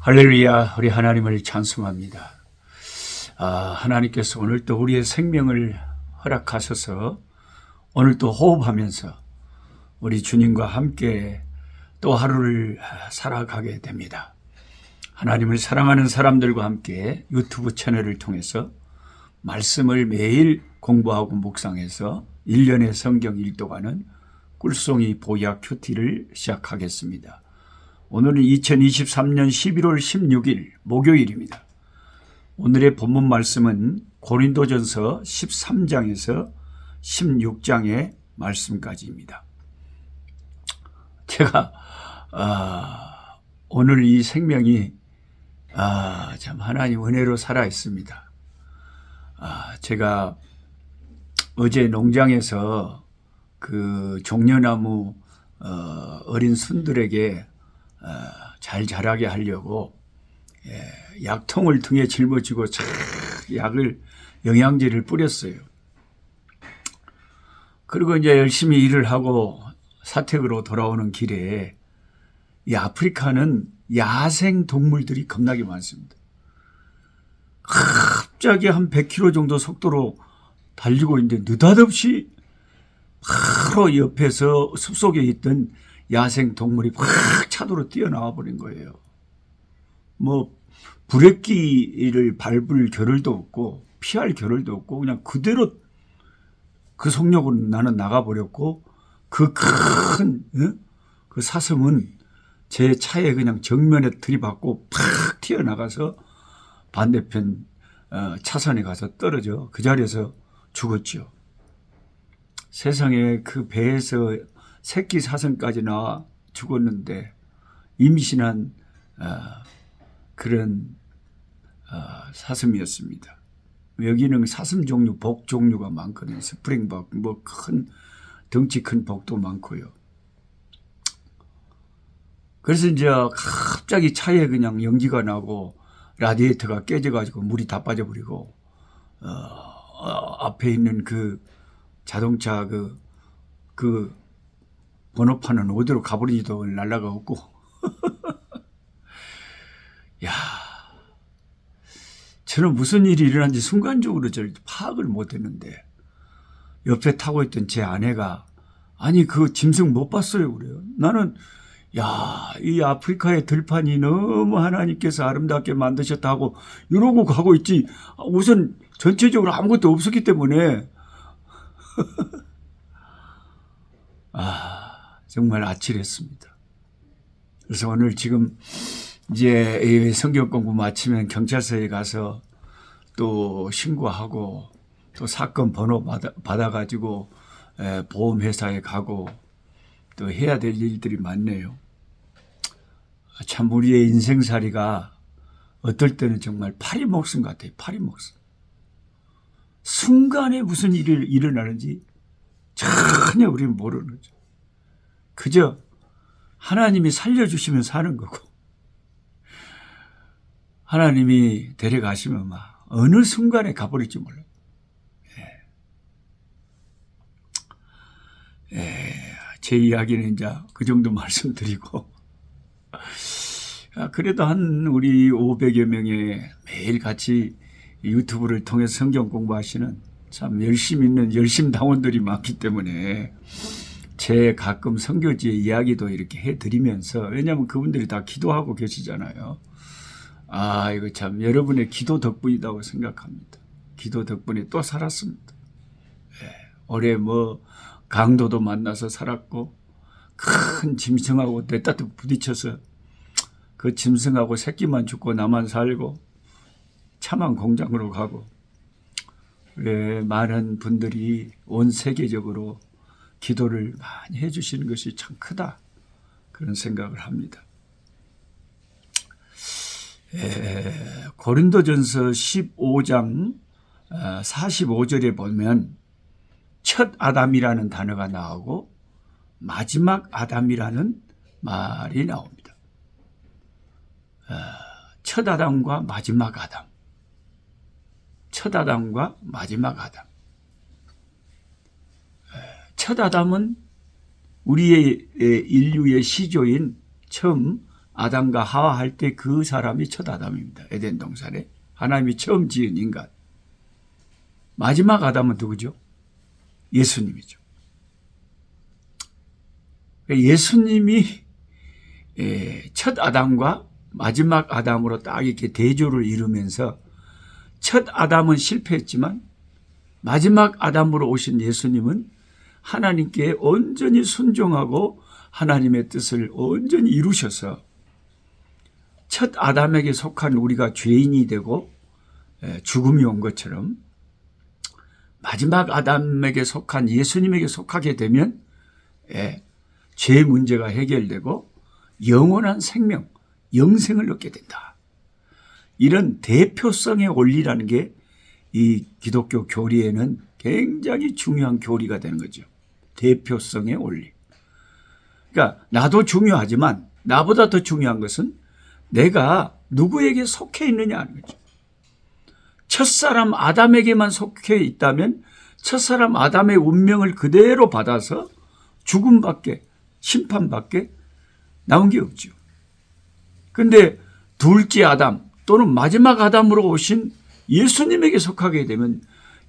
할렐루야, 우리 하나님을 찬송합니다. 하나님께서 오늘 또 우리의 생명을 허락하셔서 오늘 또 호흡하면서 우리 주님과 함께 또 하루를 살아가게 됩니다. 하나님을 사랑하는 사람들과 함께 유튜브 채널을 통해서 말씀을 매일 공부하고 묵상해서 1년의 성경 일독하는 꿀송이 보약 큐티를 시작하겠습니다. 오늘은 2023년 11월 16일 목요일입니다. 오늘의 본문 말씀은 고린도전서 13장에서 16장의 말씀까지입니다. 제가 오늘 이 생명이 참 하나님 은혜로 살아 있습니다. 제가 어제 농장에서 그 종려나무 어린 순들에게 잘 자라게 하려고 약통을 등에 짊어지고 약을 영양제를 뿌렸어요. 그리고 이제 열심히 일을 하고 사택으로 돌아오는 길에 이 아프리카는 야생 동물들이 겁나게 많습니다. 갑자기 한 100km 정도 속도로 달리고 있는데 느닷없이 바로 옆에서 숲속에 있던 야생 동물이 확 차도로 뛰어나와 버린 거예요. 뭐 브레이크를 밟을 겨를도 없고 피할 겨를도 없고 그냥 그대로 그 속력으로 나는 나가버렸고 그 큰 그 사슴은 제 차에 그냥 정면에 들이받고 팍 튀어나가서 반대편 차선에 가서 떨어져 그 자리에서 죽었죠. 세상에 그 배에서 새끼 사슴까지 나와 죽었는데 임신한 그런 사슴이었습니다. 여기는 사슴 종류, 복 종류가 많거든요. 스프링복, 뭐 큰 덩치 큰 복도 많고요. 그래서 이제 갑자기 차에 그냥 연기가 나고 라디에이터가 깨져가지고 물이 다 빠져버리고 앞에 있는 그 자동차 그 번호판은 어디로 가버리지도 날라가 없고 야, 저는 무슨 일이 일어난지 순간적으로 절 파악을 못했는데 옆에 타고 있던 제 아내가 아니 그 짐승 못 봤어요 그래요. 나는 야, 이 아프리카의 들판이 너무 하나님께서 아름답게 만드셨다고 이러고 가고 있지 우선 전체적으로 아무것도 없었기 때문에 정말 아찔했습니다. 그래서 오늘 지금 이제 성경 공부 마치면 경찰서에 가서 또 신고하고 또 사건 번호 받아가지고 보험회사에 가고 또 해야 될 일들이 많네요. 참 우리의 인생살이가 어떨 때는 정말 파리 목숨 같아요. 파리 목숨. 순간에 무슨 일이 일어나는지 전혀 우리는 모르는 거죠. 그저 하나님이 살려주시면 사는 거고 하나님이 데려가시면 막 어느 순간에 가버릴지 몰라요. 제 이야기는 이제 그 정도 말씀드리고 그래도 한 우리 500여 명의 매일 같이 유튜브를 통해서 성경 공부하시는 참 열심 있는 열심 당원들이 많기 때문에 제 가끔 선교지의 이야기도 이렇게 해드리면서 왜냐하면 그분들이 다 기도하고 계시잖아요. 이거 참 여러분의 기도 덕분이라고 생각합니다. 기도 덕분에 또 살았습니다. 올해 뭐 강도도 만나서 살았고 큰 짐승하고 냈다 부딪혀서 그 짐승하고 새끼만 죽고 나만 살고 차만 공장으로 가고 많은 분들이 온 세계적으로 기도를 많이 해주시는 것이 참 크다 그런 생각을 합니다. 고린도전서 15장 45절에 보면 첫 아담이라는 단어가 나오고 마지막 아담이라는 말이 나옵니다. 첫 아담과 마지막 아담. 첫 아담과 마지막 아담. 첫 아담은 우리의 인류의 시조인 처음 아담과 하와 할 때 그 사람이 첫 아담입니다. 에덴 동산에 하나님이 처음 지은 인간. 마지막 아담은 누구죠? 예수님이죠. 예수님이 첫 아담과 마지막 아담으로 딱 이렇게 대조를 이루면서 첫 아담은 실패했지만 마지막 아담으로 오신 예수님은 하나님께 온전히 순종하고 하나님의 뜻을 온전히 이루셔서 첫 아담에게 속한 우리가 죄인이 되고 죽음이 온 것처럼 마지막 아담에게 속한 예수님에게 속하게 되면 죄 문제가 해결되고 영원한 생명, 영생을 얻게 된다. 이런 대표성의 원리라는 게 이 기독교 교리에는 굉장히 중요한 교리가 되는 거죠. 대표성의 원리. 그러니까 나도 중요하지만 나보다 더 중요한 것은 내가 누구에게 속해 있느냐 하는 거죠. 첫사람 아담에게만 속해 있다면 첫사람 아담의 운명을 그대로 받아서 죽음밖에 심판밖에 나온 게 없죠. 그런데 둘째 아담 또는 마지막 아담으로 오신 예수님에게 속하게 되면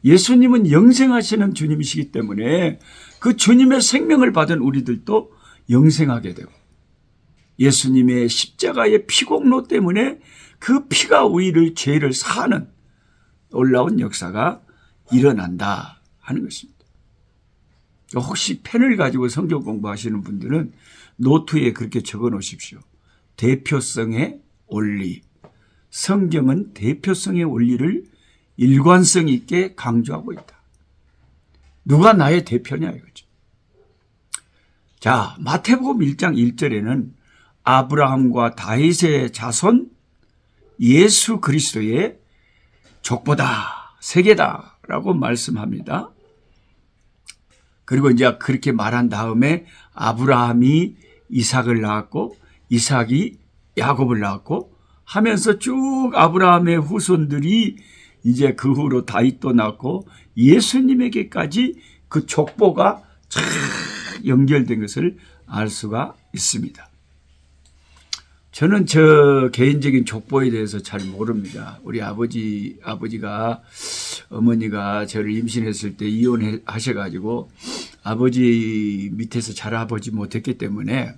예수님은 영생하시는 주님이시기 때문에 그 주님의 생명을 받은 우리들도 영생하게 되고 예수님의 십자가의 피공로 때문에 그 피가 우리를 죄를 사하는 놀라운 역사가 일어난다 하는 것입니다. 혹시 펜을 가지고 성경 공부하시는 분들은 노트에 그렇게 적어 놓으십시오. 대표성의 원리. 성경은 대표성의 원리를 일관성 있게 강조하고 있다. 누가 나의 대표냐 이거죠. 자, 마태복음 1장 1절에는 아브라함과 다윗의 자손 예수 그리스도의 족보다, 세계다라고 말씀합니다. 그리고 이제 그렇게 말한 다음에 아브라함이 이삭을 낳았고 이삭이 야곱을 낳았고 하면서 쭉 아브라함의 후손들이 이제 그 후로 다윗도 낳고 예수님에게까지 그 족보가 쫙 연결된 것을 알 수가 있습니다. 저는 저 개인적인 족보에 대해서 잘 모릅니다. 우리 아버지가 어머니가 저를 임신했을 때 이혼하셔가지고 아버지 밑에서 자라보지 못했기 때문에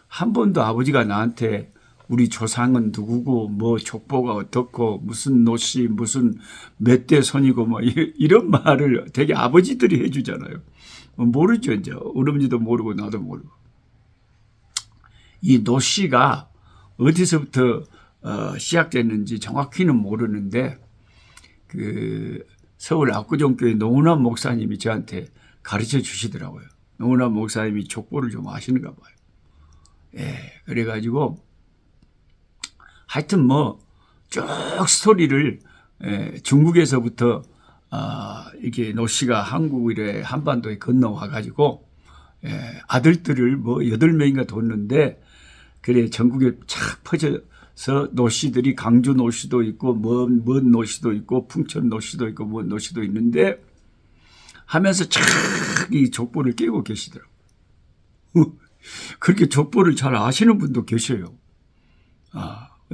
한 번도 아버지가 나한테 우리 조상은 누구고 뭐 족보가 어떻고 무슨 노씨 무슨 몇 대 손이고 뭐 이런 말을 되게 아버지들이 해주잖아요. 모르죠. 이제 어머니도 모르고 나도 모르고. 이 노씨가 어디서부터 시작됐는지 정확히는 모르는데 그 서울 압구정교회 노은환 목사님이 저한테 가르쳐 주시더라고요. 노은환 목사님이 족보를 좀 아시는가 봐요. 예, 그래가지고 하여튼 뭐 쭉 스토리를 중국에서부터 이렇게 노씨가 한국에 한반도에 건너와 가지고 아들들을 뭐 8명인가 뒀는데 그래 전국에 착 퍼져서 노씨들이 강주 노씨도 있고 먼 노씨도 있고 풍천 노씨도 있고 먼 노씨도 있는데 하면서 착 이 족보를 깨고 계시더라고요. 그렇게 족보를 잘 아시는 분도 계셔요.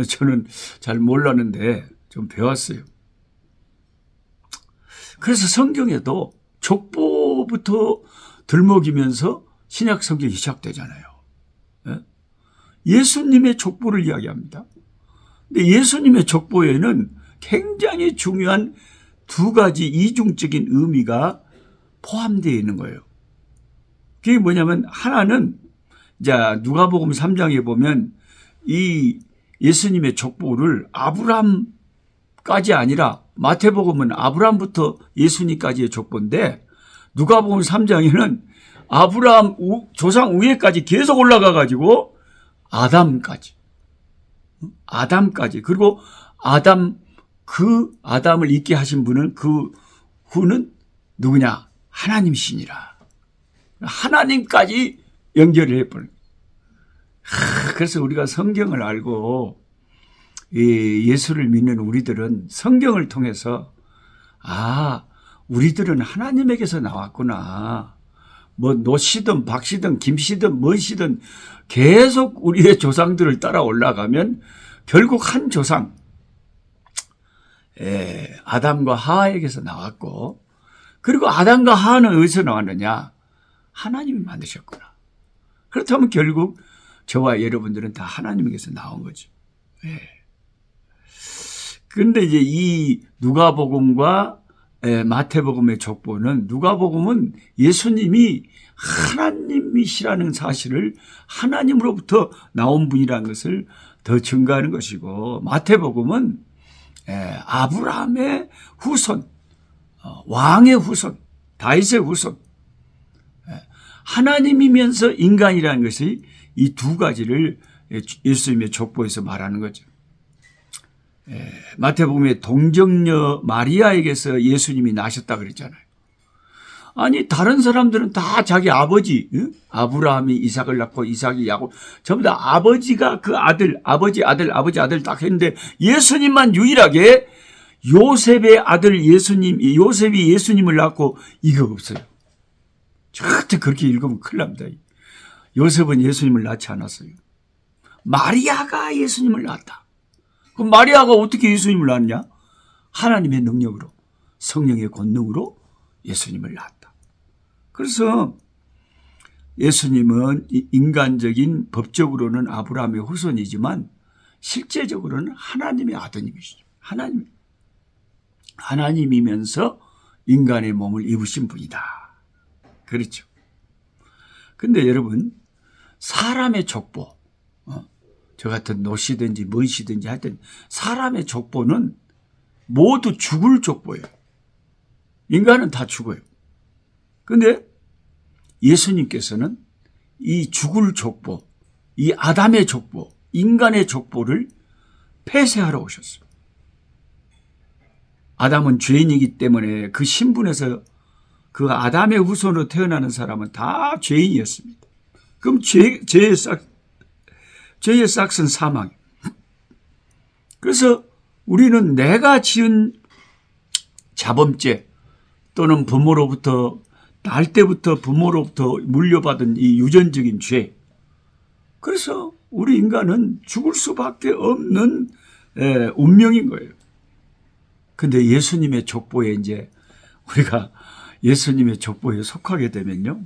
저는 잘 몰랐는데 좀 배웠어요. 그래서 성경에도 족보부터 들먹이면서 신약 성경이 시작되잖아요. 예수님의 족보를 이야기합니다. 근데 예수님의 족보에는 굉장히 중요한 두 가지 이중적인 의미가 포함되어 있는 거예요. 그게 뭐냐면 하나는 자 누가복음 3장에 보면 이 예수님의 족보를 아브라함까지 아니라 마태복음은 아브라함부터 예수님까지의 족보인데 누가복음 3장에는 아브라함 조상 위에까지 계속 올라가 가지고 아담까지 그리고 그 아담을 있게 하신 분은 그 후는 누구냐? 하나님이시니라. 하나님까지 연결을 해버려요. 그래서 우리가 성경을 알고 예수를 믿는 우리들은 성경을 통해서 우리들은 하나님에게서 나왔구나. 뭐 노씨든 박씨든 김씨든 뭐씨든 계속 우리의 조상들을 따라 올라가면 결국 한 조상, 아담과 하와에게서 나왔고, 그리고 아담과 하와는 어디서 나왔느냐? 하나님이 만드셨구나. 그렇다면 결국 저와 여러분들은 다 하나님에게서 나온 거죠. 그런데 이제 이 누가복음과 마태복음의 족보는, 누가복음은 예수님이 하나님이시라는 사실을, 하나님으로부터 나온 분이라는 것을 더 증가하는 것이고, 마태복음은 아브라함의 후손, 왕의 후손, 다윗의 후손, 하나님이면서 인간이라는 것이 이 두 가지를 예수님의 족보에서 말하는 거죠. 마태복음의 동정녀 마리아에게서 예수님이 나셨다 그랬잖아요. 아니 다른 사람들은 다 자기 아버지, 아브라함이 이삭을 낳고 이삭이 야곱, 전부 다 아버지가 그 아들, 아버지 아들 딱 했는데 예수님만 유일하게 요셉의 아들 요셉이 예수님을 낳고 이거 없어요. 절대 그렇게 읽으면 큰일 납니다. 요셉은 예수님을 낳지 않았어요. 마리아가 예수님을 낳았다. 그럼 마리아가 어떻게 예수님을 낳았냐? 하나님의 능력으로, 성령의 권능으로 예수님을 낳았다. 그래서 예수님은 인간적인 법적으로는 아브라함의 후손이지만 실제적으로는 하나님의 아드님이시죠. 하나님이면서 인간의 몸을 입으신 분이다. 그렇죠. 근데 여러분, 사람의 족보, 저 같은 노씨든지 뭔씨든지 하여튼 사람의 족보는 모두 죽을 족보예요. 인간은 다 죽어요. 근데 예수님께서는 이 죽을 족보, 이 아담의 족보, 인간의 족보를 폐쇄하러 오셨어요. 아담은 죄인이기 때문에 그 신분에서 그 아담의 후손으로 태어나는 사람은 다 죄인이었습니다. 그럼 죄의 싹은 사망이에요. 그래서 우리는 내가 지은 자범죄 또는 부모로부터 날 때부터 부모로부터 물려받은 이 유전적인 죄, 그래서 우리 인간은 죽을 수밖에 없는 운명인 거예요. 근데 예수님의 족보에 이제 우리가 예수님의 족보에 속하게 되면요,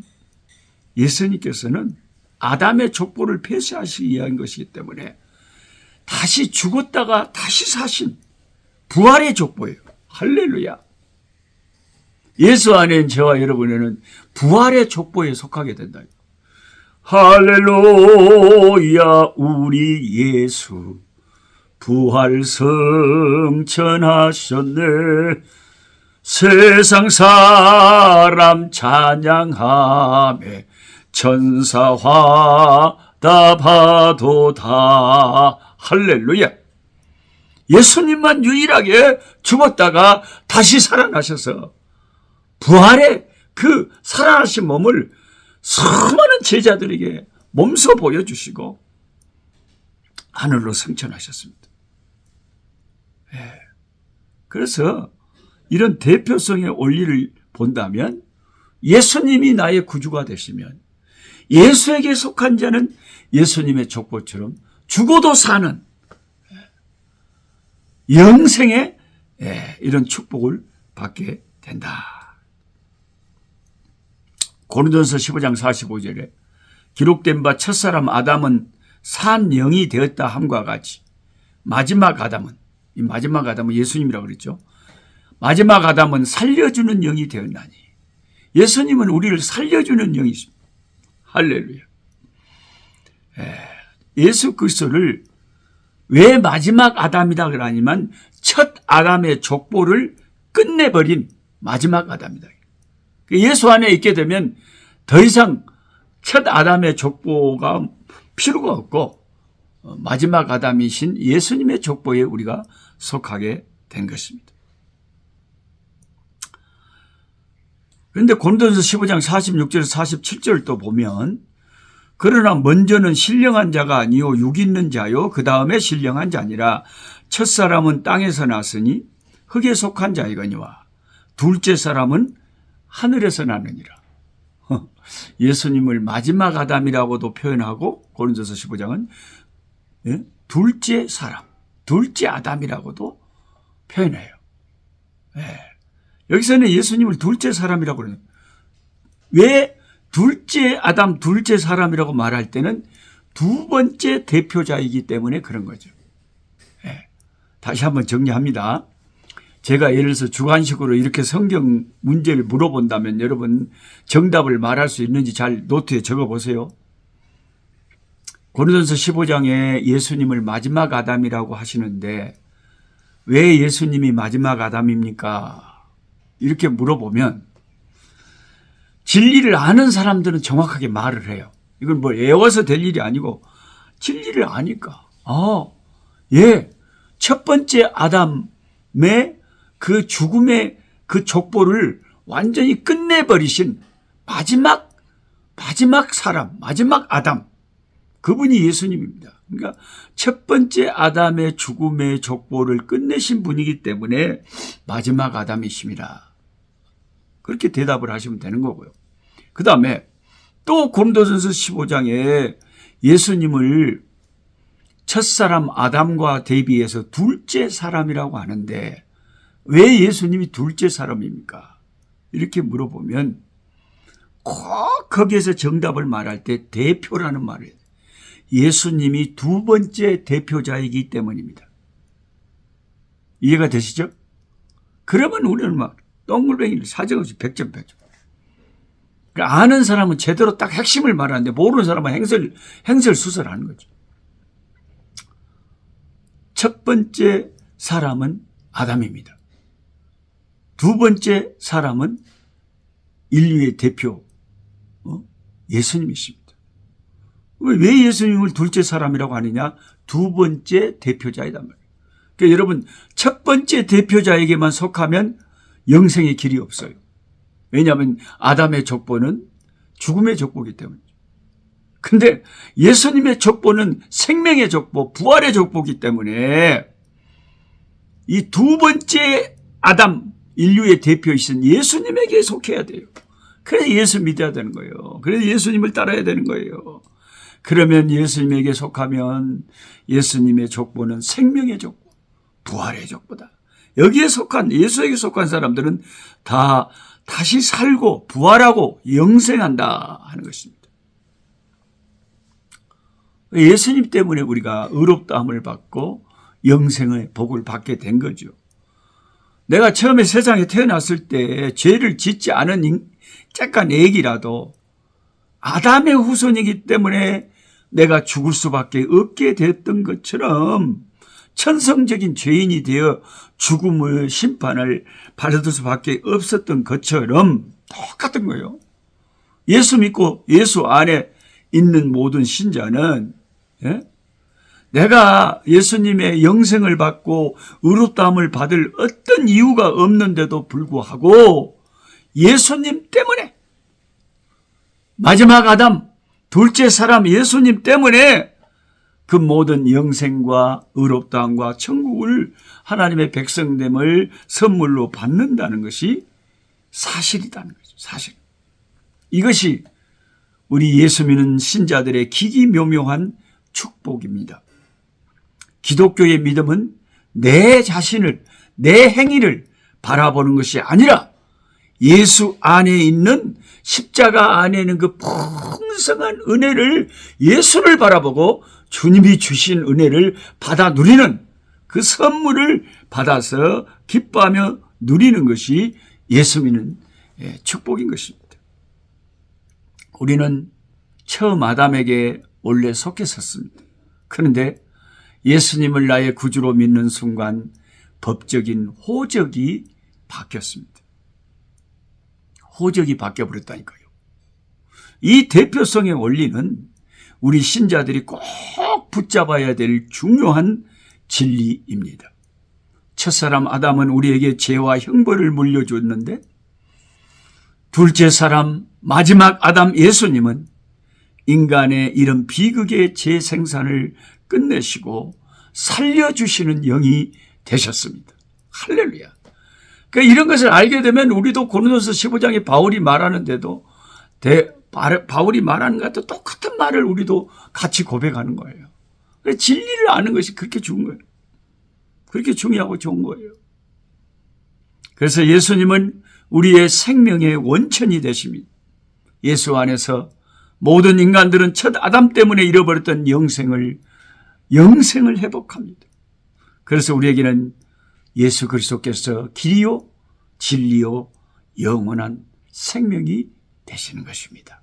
예수님께서는 아담의 족보를 폐쇄하시기 위한 것이기 때문에 다시 죽었다가 다시 사신 부활의 족보예요. 할렐루야. 예수 안에 저와 여러분에는 부활의 족보에 속하게 된다. 할렐루야. 우리 예수 부활 성천하셨네. 세상 사람 찬양하며 천사화 답하도다. 할렐루야. 예수님만 유일하게 죽었다가 다시 살아나셔서 부활의 그 살아나신 몸을 수많은 제자들에게 몸소 보여주시고 하늘로 승천하셨습니다. 그래서 이런 대표성의 원리를 본다면 예수님이 나의 구주가 되시면 예수에게 속한 자는 예수님의 족보처럼 죽어도 사는 영생의 이런 축복을 받게 된다. 고린도전서 15장 45절에 기록된 바 첫사람 아담은 산 영이 되었다 함과 같이 마지막 아담은, 이 마지막 아담은 예수님이라고 그랬죠. 마지막 아담은 살려주는 영이 되었나니 예수님은 우리를 살려주는 영이십니다. 할렐루야. 예수 그리스도를 왜 마지막 아담이다 그러냐면 첫 아담의 족보를 끝내버린 마지막 아담이다. 예수 안에 있게 되면 더 이상 첫 아담의 족보가 필요가 없고 마지막 아담이신 예수님의 족보에 우리가 속하게 된 것입니다. 그런데 고린도전서 15장 46절에서 47절 또 보면 그러나 먼저는 신령한 자가 아니요 육 있는 자요 그 다음에 신령한 자니라. 첫사람은 땅에서 났으니 흙에 속한 자이거니와 둘째 사람은 하늘에서 나느니라. 예수님을 마지막 아담이라고도 표현하고 고린도서 15장은 둘째 사람, 둘째 아담이라고도 표현해요. 여기서는 예수님을 둘째 사람이라고 그러네요. 왜 둘째 아담, 둘째 사람이라고 말할 때는 두 번째 대표자이기 때문에 그런 거죠. 다시 한번 정리합니다. 제가 예를 들어서 주관식으로 이렇게 성경 문제를 물어본다면 여러분 정답을 말할 수 있는지 잘 노트에 적어보세요. 고린도서 15장에 예수님을 마지막 아담이라고 하시는데 왜 예수님이 마지막 아담입니까? 이렇게 물어보면 진리를 아는 사람들은 정확하게 말을 해요. 이건 뭐 애워서 될 일이 아니고 진리를 아니까. 첫 번째 아담의 그 죽음의 그 족보를 완전히 끝내버리신 마지막 사람, 마지막 아담. 그분이 예수님입니다. 그러니까 첫 번째 아담의 죽음의 족보를 끝내신 분이기 때문에 마지막 아담이십니다. 그렇게 대답을 하시면 되는 거고요. 그 다음에 또 고린도전서 15장에 예수님을 첫사람 아담과 대비해서 둘째 사람이라고 하는데 왜 예수님이 둘째 사람입니까? 이렇게 물어보면 꼭 거기에서 정답을 말할 때 대표라는 말을 해요. 예수님이 두 번째 대표자이기 때문입니다. 이해가 되시죠? 그러면 우리는 막 똥물뱅이를 사정없이 100점 100점. 그러니까 아는 사람은 제대로 딱 핵심을 말하는데 모르는 사람은 행설수설하는 거죠. 첫 번째 사람은 아담입니다. 두 번째 사람은 인류의 대표 예수님이십니다. 왜 예수님을 둘째 사람이라고 하느냐? 두 번째 대표자이단 말이에요. 그러니까 여러분 첫 번째 대표자에게만 속하면 영생의 길이 없어요. 왜냐하면 아담의 족보는 죽음의 족보이기 때문이죠. 근데 예수님의 족보는 생명의 족보, 부활의 족보이기 때문에 이 두 번째 아담, 인류의 대표이신 예수님에게 속해야 돼요. 그래서 예수 믿어야 되는 거예요. 그래서 예수님을 따라야 되는 거예요. 그러면 예수님에게 속하면 예수님의 족보는 생명의 족보, 부활의 족보다. 여기에 속한, 예수에게 속한 사람들은 다 다시 살고 부활하고 영생한다 하는 것입니다. 예수님 때문에 우리가 의롭다함을 받고 영생의 복을 받게 된 거죠. 내가 처음에 세상에 태어났을 때 죄를 짓지 않은 잠깐 애기라도 아담의 후손이기 때문에 내가 죽을 수밖에 없게 됐던 것처럼 천성적인 죄인이 되어 죽음의 심판을 받을 수밖에 없었던 것처럼 똑같은 거예요. 예수 믿고 예수 안에 있는 모든 신자는 내가 예수님의 영생을 받고 의롭다함을 받을 어떤 이유가 없는데도 불구하고 예수님 때문에 마지막 아담, 둘째 사람 예수님 때문에 그 모든 영생과 의롭다함과 천국을 하나님의 백성됨을 선물로 받는다는 것이 사실이라는 거죠. 사실. 이것이 우리 예수 믿는 신자들의 기기묘묘한 축복입니다. 기독교의 믿음은 내 자신을, 내 행위를 바라보는 것이 아니라 예수 안에 있는 십자가 안에 있는 그 풍성한 은혜를 예수를 바라보고 주님이 주신 은혜를 받아 누리는 그 선물을 받아서 기뻐하며 누리는 것이 예수 믿는 축복인 것입니다. 우리는 처음 아담에게 원래 속했었습니다. 그런데 예수님을 나의 구주로 믿는 순간 법적인 호적이 바뀌었습니다. 호적이 바뀌어버렸다니까요. 이 대표성의 원리는 우리 신자들이 꼭 붙잡아야 될 중요한 진리입니다. 첫사람 아담은 우리에게 죄와 형벌을 물려줬는데 둘째 사람 마지막 아담 예수님은 인간의 이런 비극의 재생산을 끝내시고 살려주시는 영이 되셨습니다. 할렐루야. 그러니까 이런 것을 알게 되면 우리도 고린도서 15장에 바울이 말하는데도 바울이 말하는 것과 똑같은 말을 우리도 같이 고백하는 거예요. 진리를 아는 것이 그렇게 좋은 거예요. 그렇게 중요하고 좋은 거예요. 그래서 예수님은 우리의 생명의 원천이 되십니다. 예수 안에서 모든 인간들은 첫 아담 때문에 잃어버렸던 영생을 회복합니다. 그래서 우리에게는 예수 그리스도께서 길이요 진리요 영원한 생명이 되시는 것입니다.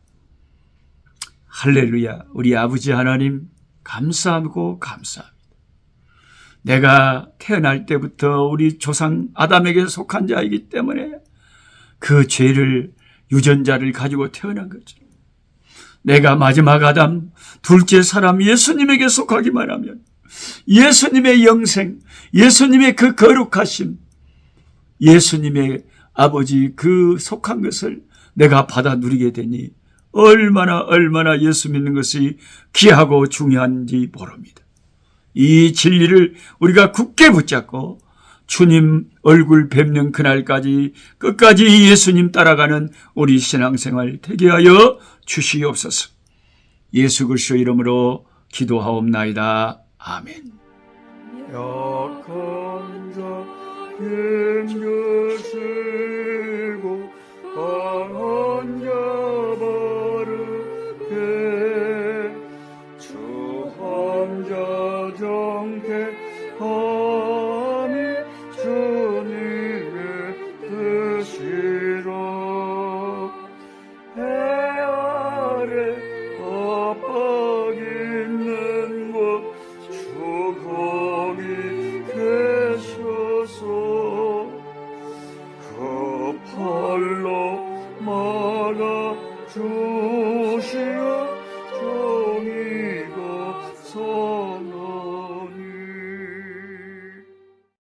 할렐루야. 우리 아버지 하나님 감사하고 감사합니다. 내가 태어날 때부터 우리 조상 아담에게 속한 자이기 때문에 그 죄를 유전자를 가지고 태어난 거죠. 내가 마지막 아담, 둘째 사람 예수님에게 속하기만 하면 예수님의 영생, 예수님의 그 거룩하심, 예수님의 아버지 그 속한 것을 내가 받아 누리게 되니 얼마나 예수 믿는 것이 귀하고 중요한지 모릅니다. 이 진리를 우리가 굳게 붙잡고 주님 얼굴 뵙는 그날까지 끝까지 예수님 따라가는 우리 신앙생활 되게 하여 주시옵소서. 예수 그리스도 이름으로 기도하옵나이다. 아멘. 약한 자 힘주시고 강한 자 바르게 주 한 자 정케